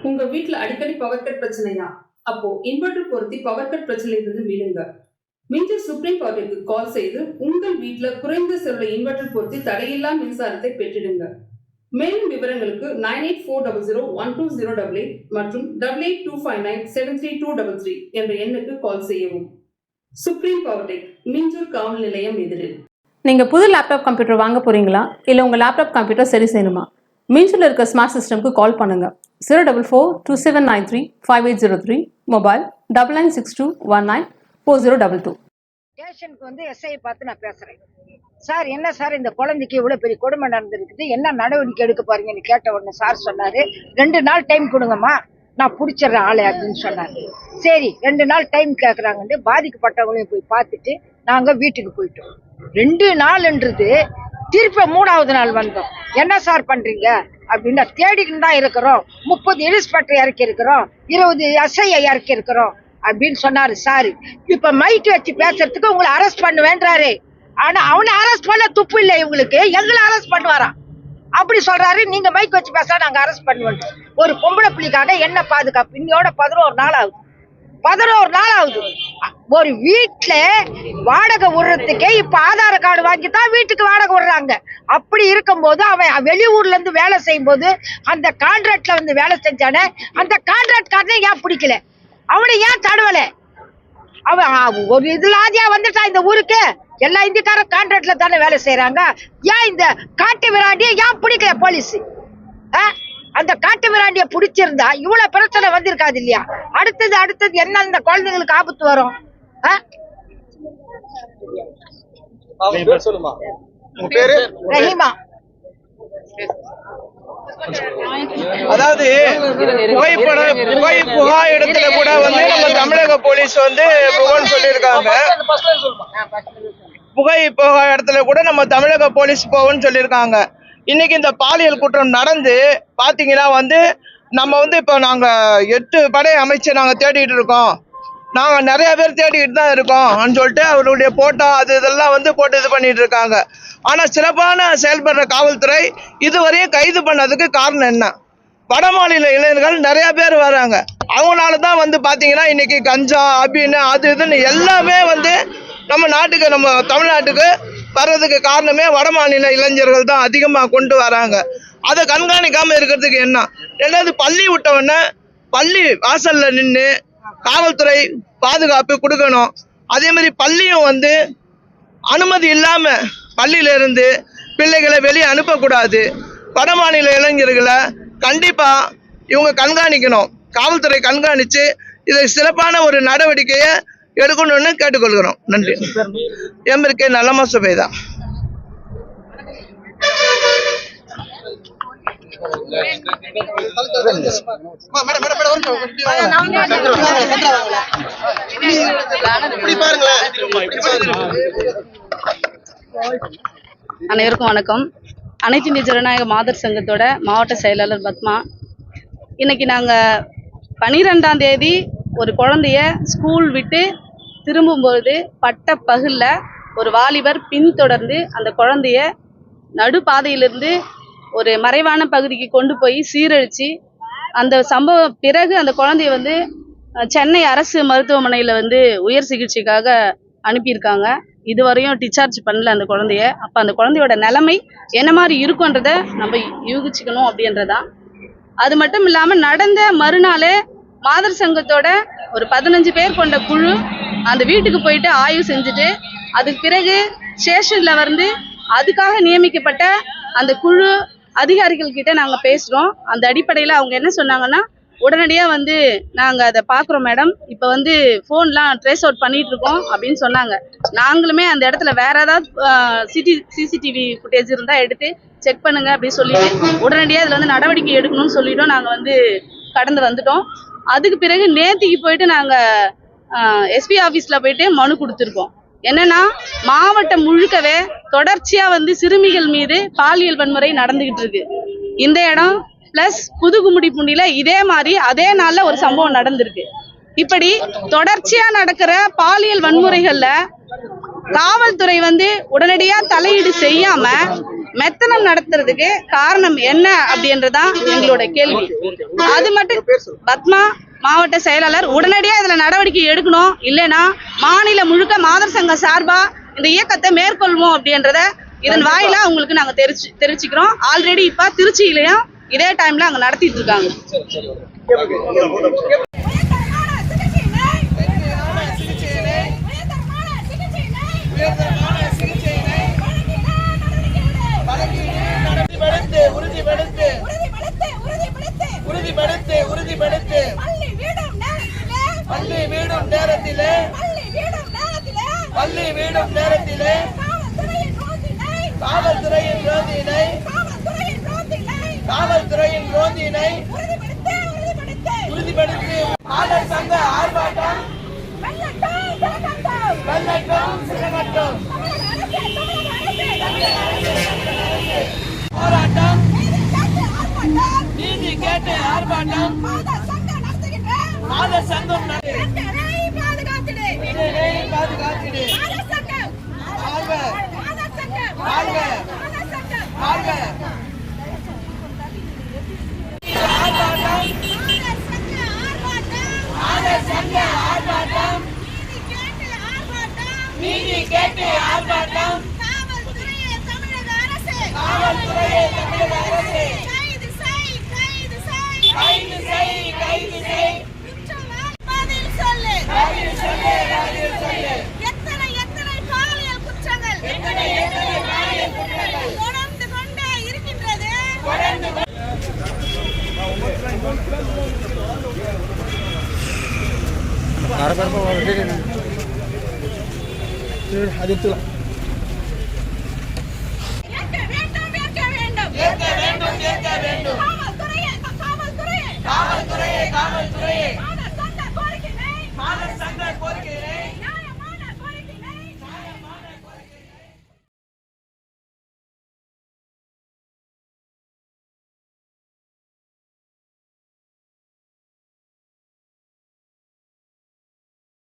உங்க வீட்டுல அடிக்கடி பவர் கட் பிரச்சனையா? அப்போ இன்வெர்டர் பொருத்தி பவர் கட் பிரச்சனையிலிருந்து மீளுங்க. மிஞ்சர் சுப்ரீம் பவருக்கு கால் செய்து உங்கள் வீட்டுல குறைந்த செலவுல இன்வெர்டர் பொருத்தி தடையில்லா மின்சாரத்தை பெற்றிடுங்க. மேலும் விவரங்களுக்கு 9840012088 மற்றும் 8825973233 என்ற எண்ணுக்கு கால் செய்யவும். சுப்ரீம் பவர் டெக், மிஞ்சூர் காவல் நிலையம் எதிரில். நீங்கள் புது லேப்டாப் கம்ப்யூட்டர் வாங்க போகிறீங்களா? இல்லை உங்கள் லேப்டாப் கம்ப்யூட்டர் சரி செய்யணுமா? மீன்ஸில் இருக்க ஸ்மார்ட் சிஸ்டம்க்கு கால் பண்ணுங்கள். 04427935803, மொபைல் 9962194022. ஸ்டேஷனுக்கு எஸ்ஐ பார்த்து நான் பேசுறேன். சார், என்ன சார் இந்த குழந்தைக்கு இவ்வளவு பெரிய கொடுமை நடந்திருக்குது, என்ன நடவடிக்கை எடுக்க போறீங்கன்னு கேட்ட உடனே சார் சொன்னாரு, 2 நாள் டைம் கொடுங்கம்மா, நான் பிடிச்சிடுறேன் ஆளு அப்படின்னு சொன்னாரு. சரி, 2 நாள் டைம் கேட்கறாங்கன்னு பாதிக்கப்பட்டவங்களையும் போய் பார்த்துட்டு நாங்க வீட்டுக்கு போயிட்டோம். 2 நாள்ன்றது திருப்ப 3வது நாள் வந்தோம். என்ன சார் பண்றீங்க அப்படின்னு தேடிக்கிட்டு தான் இருக்கிறோம். 30 இன்ஸ்பெக்டர் இறக்கி இருக்கிறோம், 20 எஸ்ஐ இறக்கி இருக்கிறோம் அப்படின்னு சொன்னாரு சார். இப்ப மைக் வச்சு பேசுறதுக்கு உங்களை அரெஸ்ட் பண்ணுவேன்றாரு. ஆனா அவனை அரெஸ்ட் பண்ண துப்பு இல்லை, இவங்களுக்கு எங்களை அரெஸ்ட் பண்ணுவாராம் அப்படி சொல்றாரு. நீங்க மைக் வச்சு பேச நாங்க அரெஸ்ட் பண்ணுவோம். ஒரு பொம்பளை புள்ளிக்காக என்ன பாதுகாப்பு? இன்னையோட 11 நாள் ஆகுது. 11 நாள் ஆகுது. ஒரு வீட்டுல வாடகை விடுறதுக்கே இப்ப ஆதார கார்டு வாங்கித்தான் வீட்டுக்கு வாடகை விடுறாங்க. அப்படி இருக்கும்போது அவன் வெளியூர்ல இருந்து வேலை செய்யும் போது அந்த கான்ட்ராக்ட்ல வேலை செஞ்சானே, அந்த கான்ட்ராக்ட்காரனை ஏன் பிடிக்கல? அவனை ஏன் தடவல? அவன் ஒரு இதுலாதியா வந்துட்டான் இந்த ஊருக்கு. எல்லா இந்திக்கார கான்ட்ராக்ட்ல தானே வேலை செய்யறாங்க. ஏன் இந்த காட்டு விராண்டிய ஏன் பிடிக்கல போலீஸ்? அந்த காட்டு விராண்டிய பிடிச்சிருந்தா இவ்வளவு பிரச்சனை வந்திருக்காது இல்லையா? அடுத்தது என்ன இந்த குழந்தைங்களுக்கு ஆபத்து வரும்? ரஹீமா. அதாவது புகா இடத்துல கூட நம்ம தமிழக போலீஸ் புகழ்னு சொல்லியிருக்காங்க. புகை புகா இடத்துல கூட நம்ம தமிழக போலீஸ் போவோம்னு சொல்லியிருக்காங்க. இன்னைக்கு இந்த பாலியல் குற்றம் நடந்து பாத்தீங்கன்னா நம்ம இப்போ நாங்க 8 படை அமைச்சு நாங்க தேடிட்டு இருக்கோம். நாங்க நிறைய பேர் தேடிக்கிட்டு தான் இருக்கோம் சொல்லிட்டு அவருடைய போட்டோ இதெல்லாம் போட்டு இது பண்ணிட்டு இருக்காங்க. ஆனா சிறப்பான செயல்படுற காவல்துறை இதுவரையும் கைது பண்ணதுக்கு காரணம் என்ன? வட மாநில இளைஞர்கள் நிறைய பேர் வராங்க. அவங்களாலதான் பாத்தீங்கன்னா இன்னைக்கு கஞ்சா அபின்னு இதுன்னு எல்லாமே நம்ம நாட்டுக்கு, நம்ம தமிழ்நாட்டுக்கு வர்றதுக்கு காரணமே வட மாநில இளைஞர்கள் தான் அதிகமா கொண்டு வராங்க. அதை கண்காணிக்காம இருக்கிறதுக்கு என்ன? 2வது, பள்ளி விட்டவன பள்ளி வாசல்ல நின்று காவல்துறை பாதுகாப்பு கொடுக்கணும். அதே மாதிரி பள்ளியும் அனுமதி இல்லாம பள்ளியில இருந்து பிள்ளைகளை வெளியே அனுப்பக்கூடாது. வட மாநில இளைஞர்களை கண்டிப்பா இவங்க கண்காணிக்கணும். காவல்துறை கண்காணிச்சு இதை சிறப்பான ஒரு நடவடிக்கையை எடுக்கணும்னு கேட்டுக்கொள்கிறோம். நன்றி. எம்பிற்கு நல்லமா சுபேதா. அனைவருக்கும் வணக்கம். அனைத்து இந்திய ஜனநாயக மாதர் சங்கத்தோட மாவட்ட செயலாளர் பத்மா. இன்னைக்கு நாங்கள் 12ஆம் தேதி ஒரு குழந்தைய ஸ்கூல் விட்டு திரும்பும்போது பட்ட பகலில் ஒரு வாலிபர் பின்தொடர்ந்து அந்த குழந்தைய நடுப்பாதையிலிருந்து ஒரு மறைவான பகுதிக்கு கொண்டு போய் சீரழித்து அந்த சம்பவம் பிறகு அந்த குழந்தைய சென்னை அரசு மருத்துவமனையில் உயர் சிகிச்சைக்காக அனுப்பியிருக்காங்க. இதுவரையும் டிஸ்சார்ஜ் பண்ணல அந்த குழந்தைய. அப்போ அந்த குழந்தையோட நிலைமை என்ன மாதிரி இருக்குன்றத நம்ம யூகிச்சுக்கணும் அப்படின்றதான். அது மட்டும் இல்லாமல் நடந்த மறுநாளே மாதர் சங்கத்தோட ஒரு 15 பேர் கொண்ட குழு அந்த வீட்டுக்கு போயிட்டு ஆய்வு செஞ்சுட்டு அதுக்கு பிறகு ஸ்டேஷனில் அதுக்காக நியமிக்கப்பட்ட அந்த குழு அதிகாரிகள் கிட்ட நாங்கள் பேசுகிறோம். அந்த அடிப்படையில் அவங்க என்ன சொன்னாங்கன்னா, உடனடியாக நாங்கள் அதை பார்க்குறோம் மேடம், இப்போ ஃபோன்லாம் ட்ரேஸ் அவுட் பண்ணிட்டு இருக்கோம் அப்படின்னு சொன்னாங்க. நாங்களுமே அந்த இடத்துல வேற ஏதாவது சிசிடிவி ஃபுட்டேஜ் இருந்தால் எடுத்து செக் பண்ணுங்க அப்படின்னு சொல்லிட்டு உடனடியாக இதில் நடவடிக்கை எடுக்கணும்னு சொல்லிட்டோம். நாங்கள் கடந்து வந்துட்டோம். அதுக்கு பிறகு நேத்திக்கு போயிட்டு நாங்கள் எஸ்பி ஆஃபீஸில் போயிட்டு மனு கொடுத்துருக்கோம். என்னன்னா, மாவட்டம் முழுக்கவே தொடர்ச்சியாக சிறுமிகள் மீது பாலியல் வன்முறை நடந்துகிட்டு இருக்கு. இந்த இடம் பிளஸ் புதுகும்மிடிப்பூண்டியில இதே மாதிரி அதே நாளில் ஒரு சம்பவம் நடந்திருக்கு. இப்படி தொடர்ச்சியாக நடக்கிற பாலியல் வன்முறைகளில் காவல்துறை உடனடியாக தலையீடு செய்யாம மெத்தனம் நடத்துறதுக்கு காரணம் என்ன அப்படின்றதான் எங்களோட கேள்வி. அது மட்டும் பத்மா மாவட்ட செயலாளர் உடனடியாக இதில் நடவடிக்கை எடுக்கணும். இல்லைன்னா மாநிலம் முழுக்க மாதர் சங்கம் சார்பா இந்த இயக்கத்தை மேற்கொள்வோம் அப்படின்றத இதன் வாயிலா உங்களுக்கு நாங்கள் தெரிவிச்சுக்கிறோம். ஆல்ரெடி இப்போ திருச்சியிலையும் இதே டைம்ல அங்கே நடத்திட்டு இருக்காங்க. காவல்துறையின் ரோந்தினை உறுதிப்படுத்தி மாதர் சங்க ஆர்ப்பாட்டம் போராட்டம் நீதி கேட்டு ஆர்ப்பாட்டம் மாதர் சங்கம் பாதுகாத்திடு. நீதி கேட்டு ஆர்ப்பாட்டம் காவல்துறையே தமிழக அரசு கைது செய் பதில் சொல்லு எத்தனை பாலியல் குற்றங்கள் தொடர்ந்து கொண்டே இருக்கின்றது. Harap-harap po,